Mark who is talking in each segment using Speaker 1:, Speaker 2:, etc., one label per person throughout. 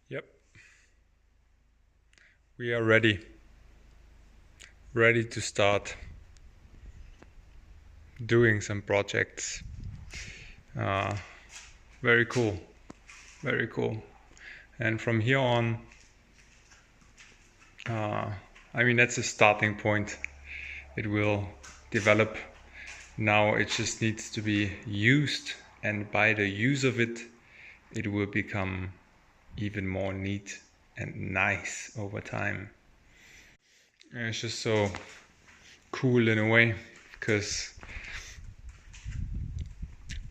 Speaker 1: Yep, we are ready to start doing some projects. Uh, Very cool, very cool. And from here on, uh, I mean, that's a starting point. It will develop. Now it just needs to be used, and by the use of it, it will become even more neat and nice over time. And it's just so cool in a way because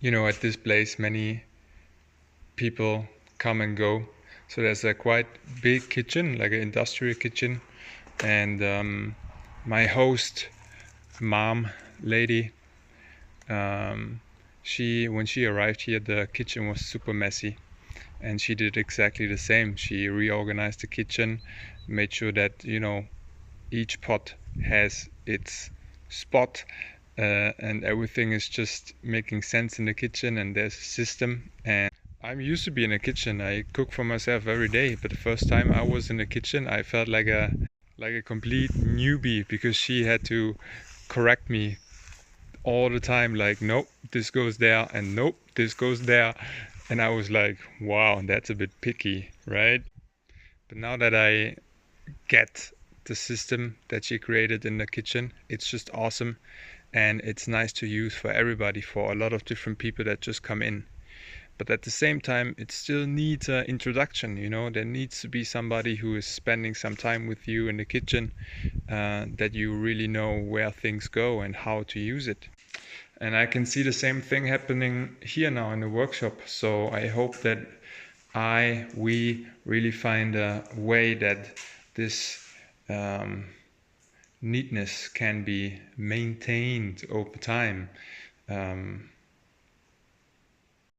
Speaker 1: at this place many people come and go. So there's a quite big kitchen, like an industrial kitchen, and my host, mom, lady, she when she arrived here, the kitchen was super messy, and she did exactly the same. She reorganized the kitchen, made sure that each pot has its spot, and everything is just making sense in the kitchen, and there's a system. And I'm used to be in a kitchen. I cook for myself every day, but the first time I was in the kitchen, I felt like a complete newbie because she had to correct me all the time, like, nope, this goes there, and nope, this goes there. And I was like, wow, that's a bit picky, right? But now that I get the system that she created in the kitchen, it's just awesome, and it's nice to use for everybody, for a lot of different people that just come in. But at the same time, it still needs an introduction. There needs to be somebody who is spending some time with you in the kitchen, that you really know where things go and how to use it. And I can see the same thing happening here now in the workshop. So I hope that we really find a way that this neatness can be maintained over time.